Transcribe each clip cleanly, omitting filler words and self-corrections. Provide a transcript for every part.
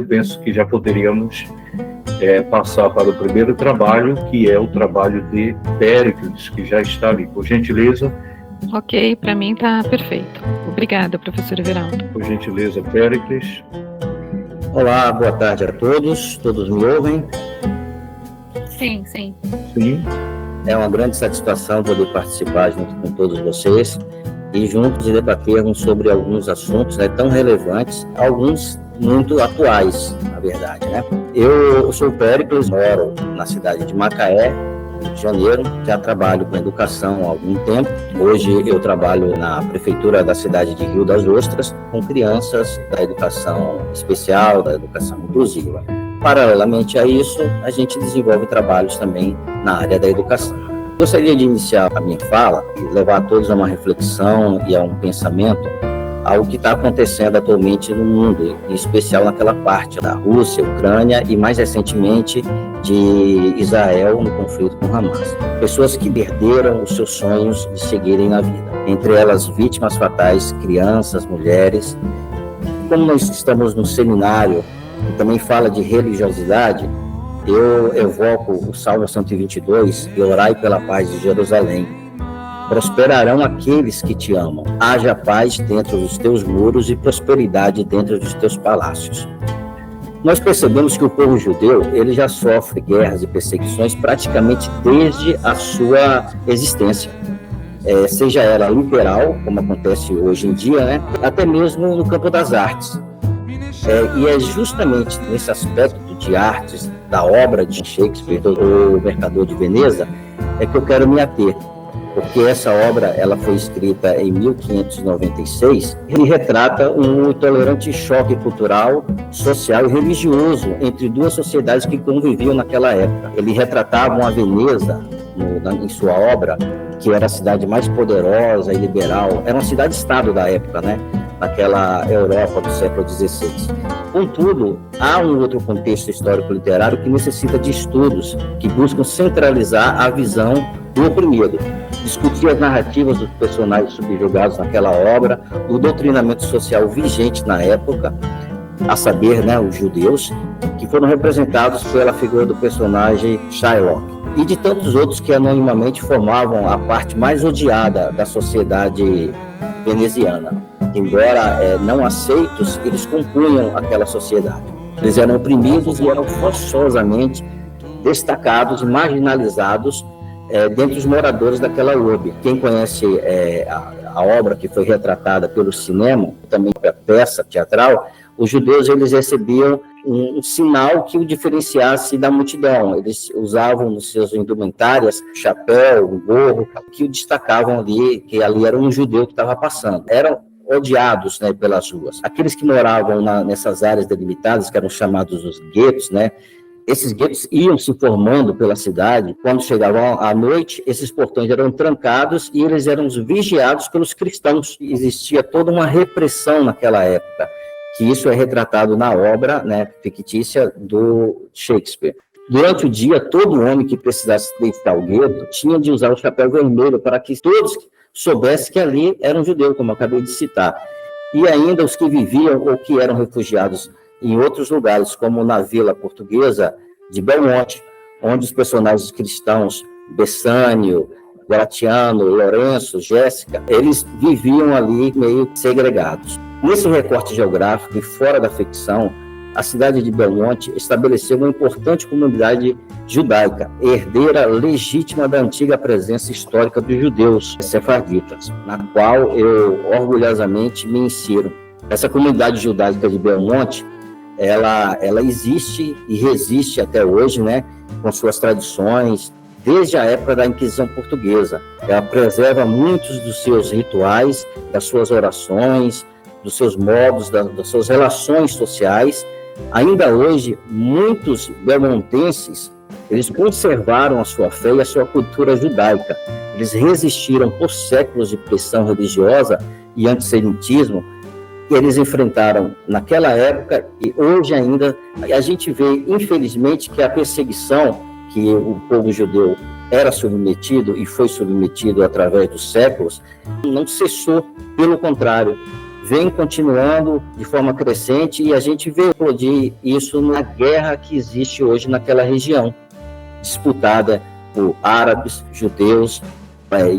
eu penso que já poderíamos passar para o primeiro trabalho, que é o trabalho de Péricles, que já está ali. Por gentileza. Ok, para mim está perfeito. Obrigada, professor Everaldo. Por gentileza, Péricles. Olá, boa tarde a todos. Todos me ouvem? Sim. Sim. É uma grande satisfação poder participar junto com todos vocês e juntos debatermos sobre alguns assuntos tão relevantes, alguns muito atuais, na verdade, né? Eu sou o Péricles, moro na cidade de Macaé, Rio de Janeiro, já trabalho com educação há algum tempo. Hoje eu trabalho na prefeitura da cidade de Rio das Ostras, com crianças da educação especial, da educação inclusiva. Paralelamente a isso, a gente desenvolve trabalhos também na área da educação. Gostaria de iniciar a minha fala e levar a todos a uma reflexão e a um pensamento ao que está acontecendo atualmente no mundo, em especial naquela parte da Rússia, Ucrânia e, mais recentemente, de Israel no conflito com Hamas. Pessoas que perderam os seus sonhos de seguirem na vida. Entre elas, vítimas fatais, crianças, mulheres. Como nós estamos no seminário que também fala de religiosidade, eu evoco o Salmo 122, e orai pela paz de Jerusalém. Prosperarão aqueles que te amam. Haja paz dentro dos teus muros e prosperidade dentro dos teus palácios. Nós percebemos que o povo judeu, ele já sofre guerras e perseguições praticamente desde a sua existência. Seja ela literal, como acontece hoje em dia, até mesmo no campo das artes. E é justamente nesse aspecto de artes, da obra de Shakespeare, O Mercador de Veneza, que eu quero me ater. Porque essa obra ela foi escrita em 1596 e retrata um intolerante choque cultural, social e religioso entre duas sociedades que conviviam naquela época. Ele retratava uma Veneza, em sua obra, que era a cidade mais poderosa e liberal, era uma cidade-estado da época, naquela Europa do século XVI. Contudo, há um outro contexto histórico-literário que necessita de estudos que buscam centralizar a visão do oprimido, discutir as narrativas dos personagens subjugados naquela obra, o doutrinamento social vigente na época, a saber, os judeus, que foram representados pela figura do personagem Shylock, e de tantos outros que anonimamente formavam a parte mais odiada da sociedade veneziana. Embora não aceitos, eles compunham aquela sociedade. Eles eram oprimidos e eram forçosamente destacados e marginalizados dentre os moradores daquela urbe. Quem conhece a obra que foi retratada pelo cinema, também a peça teatral, os judeus eles recebiam um sinal que o diferenciasse da multidão. Eles usavam nos seus indumentárias chapéu, um gorro, que o destacavam ali, que ali era um judeu que estava passando. Eram odiados pelas ruas. Aqueles que moravam nessas áreas delimitadas, que eram chamados os guetos, esses guetos iam se formando pela cidade. Quando chegavam à noite, esses portões eram trancados e eles eram vigiados pelos cristãos. Existia toda uma repressão naquela época, que isso é retratado na obra fictícia do Shakespeare. Durante o dia, todo homem que precisasse deixar o gueto tinha de usar o chapéu vermelho para que todos soubessem que ali era um judeu, como eu acabei de citar. E ainda os que viviam ou que eram refugiados em outros lugares, como na vila portuguesa de Belmonte, onde os personagens cristãos, Bessânio, Gratiano, Lourenço, Jéssica, eles viviam ali meio segregados. Nesse recorte geográfico e fora da ficção, a cidade de Belmonte estabeleceu uma importante comunidade judaica, herdeira legítima da antiga presença histórica dos judeus sefarditas, na qual eu orgulhosamente me insiro. Essa comunidade judaica de Belmonte, ela existe e resiste até hoje, com suas tradições, desde a época da Inquisição Portuguesa. Ela preserva muitos dos seus rituais, das suas orações, dos seus modos, das suas relações sociais. Ainda hoje, muitos belmontenses, eles conservaram a sua fé e a sua cultura judaica. Eles resistiram por séculos de pressão religiosa e antissemitismo que eles enfrentaram naquela época, e hoje ainda a gente vê, infelizmente, que a perseguição que o povo judeu era submetido e foi submetido através dos séculos não cessou, pelo contrário, vem continuando de forma crescente e a gente vê explodir isso na guerra que existe hoje naquela região, disputada por árabes, judeus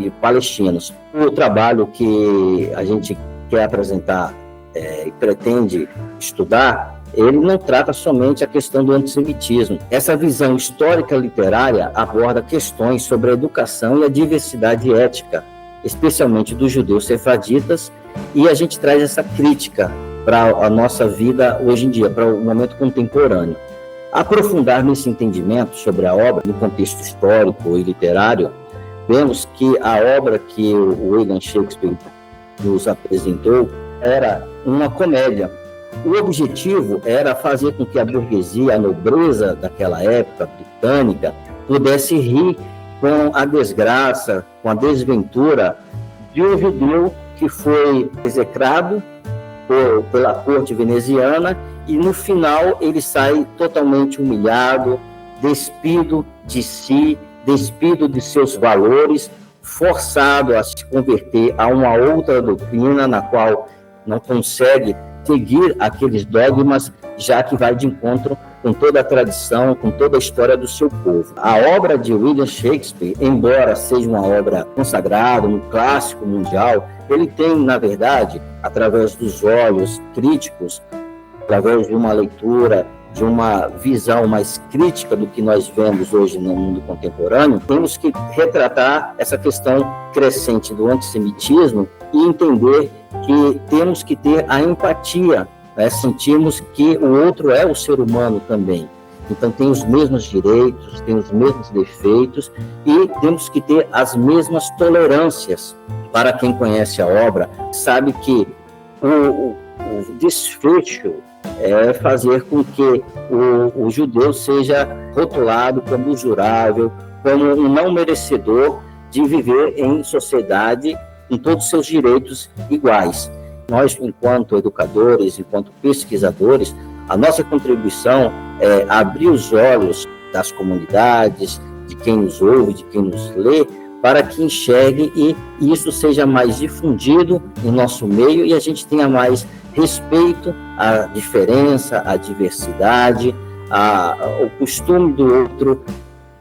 e palestinos. O trabalho que a gente quer apresentar e pretende estudar, ele não trata somente a questão do antissemitismo. Essa visão histórica literária aborda questões sobre a educação e a diversidade étnica, especialmente dos judeus sefraditas, e a gente traz essa crítica para a nossa vida hoje em dia, para o momento contemporâneo. Aprofundar nesse entendimento sobre a obra, no contexto histórico e literário, vemos que a obra que o William Shakespeare nos apresentou era uma comédia. O objetivo era fazer com que a burguesia, a nobreza daquela época britânica, pudesse rir com a desgraça, com a desventura de um judeu que foi execrado pela corte veneziana e no final ele sai totalmente humilhado, despido de si, despido de seus valores, forçado a se converter a uma outra doutrina na qual não consegue seguir aqueles dogmas, já que vai de encontro com toda a tradição, com toda a história do seu povo. A obra de William Shakespeare, embora seja uma obra consagrada, um clássico mundial, ele tem, na verdade, através dos olhos críticos, através de uma leitura, de uma visão mais crítica do que nós vemos hoje no mundo contemporâneo, temos que retratar essa questão crescente do antissemitismo e entender que temos que ter a empatia, né? Sentirmos que o outro é o ser humano também. Então tem os mesmos direitos, tem os mesmos defeitos e temos que ter as mesmas tolerâncias. Para quem conhece a obra, sabe que o desfecho é fazer com que o judeu seja rotulado como usurável, como um não merecedor de viver em sociedade com todos os seus direitos iguais. Nós, enquanto educadores, enquanto pesquisadores, a nossa contribuição é abrir os olhos das comunidades, de quem nos ouve, de quem nos lê, para que enxergue e isso seja mais difundido em nosso meio e a gente tenha mais respeito à diferença, à diversidade, ao costume do outro.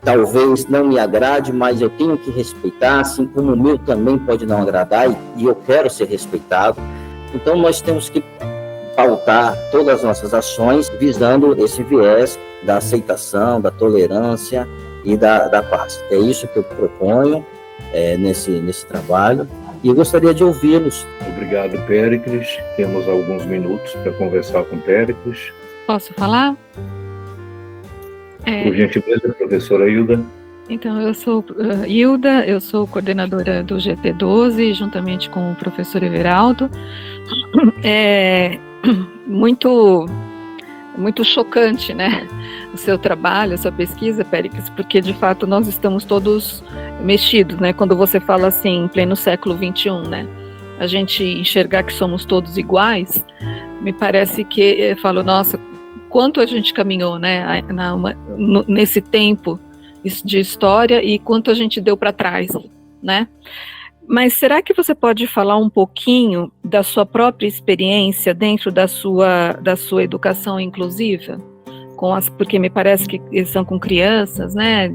Talvez não me agrade, mas eu tenho que respeitar, assim como o meu também pode não agradar e eu quero ser respeitado. Então, nós temos que pautar todas as nossas ações visando esse viés da aceitação, da tolerância e da paz. É isso que eu proponho nesse trabalho e eu gostaria de ouvi-los. Obrigado, Péricles. Temos alguns minutos para conversar com Péricles. Posso falar? Por gentileza, professora Hilda. Então, eu sou Hilda, eu sou coordenadora do GT12, juntamente com o professor Everaldo. É muito chocante, né, o seu trabalho, a sua pesquisa, Péricles, porque, de fato, nós estamos todos mexidos, né, quando você fala assim, em pleno século XXI, né, a gente enxergar que somos todos iguais, me parece que, eu falo, nossa, quanto a gente caminhou, né, nesse tempo de história e quanto a gente deu para trás, né? Mas será que você pode falar um pouquinho da sua própria experiência dentro da sua educação inclusiva? Porque me parece que são com crianças, né?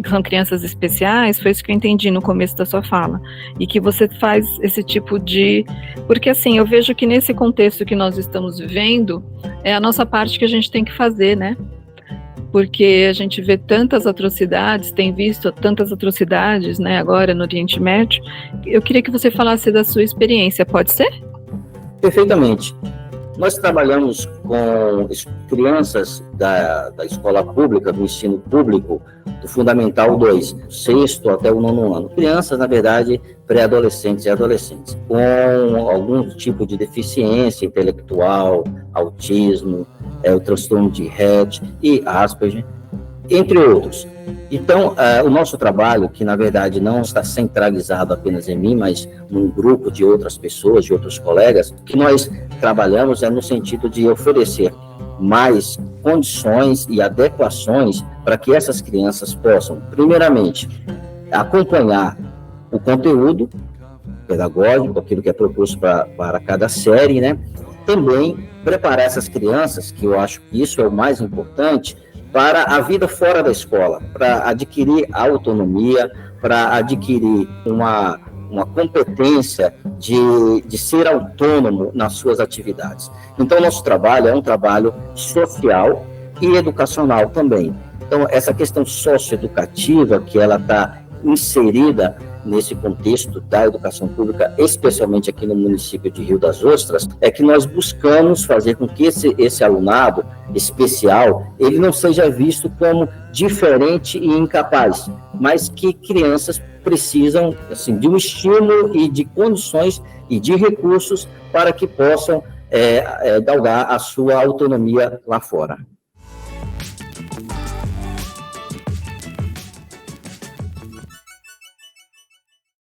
São crianças especiais, foi isso que eu entendi no começo da sua fala, e que você faz esse tipo de... Porque assim, eu vejo que nesse contexto que nós estamos vivendo, é a nossa parte que a gente tem que fazer, né? Porque a gente vê tantas atrocidades, tem visto tantas atrocidades, né, agora no Oriente Médio. Eu queria que você falasse da sua experiência, pode ser? Perfeitamente. Nós trabalhamos com crianças da escola pública, do ensino público, do Fundamental 2, 6º até o 9º ano. Crianças, na verdade, pré-adolescentes e adolescentes, com algum tipo de deficiência intelectual, autismo, o transtorno de Rett e Asperger, entre outros. Então, o nosso trabalho, que na verdade não está centralizado apenas em mim, mas num grupo de outras pessoas, de outros colegas, que nós trabalhamos no sentido de oferecer mais condições e adequações para que essas crianças possam, primeiramente, acompanhar o conteúdo pedagógico, aquilo que é proposto para cada série, né? Também preparar essas crianças, que eu acho que isso é o mais importante, para a vida fora da escola, para adquirir autonomia, para adquirir uma competência de ser autônomo nas suas atividades. Então, nosso trabalho é um trabalho social e educacional também. Então, essa questão socioeducativa, que ela está inserida nesse contexto da educação pública, especialmente aqui no município de Rio das Ostras, é que nós buscamos fazer com que esse alunado especial, ele não seja visto como diferente e incapaz, mas que crianças precisam, assim, de um estímulo e de condições e de recursos para que possam galgar a sua autonomia lá fora.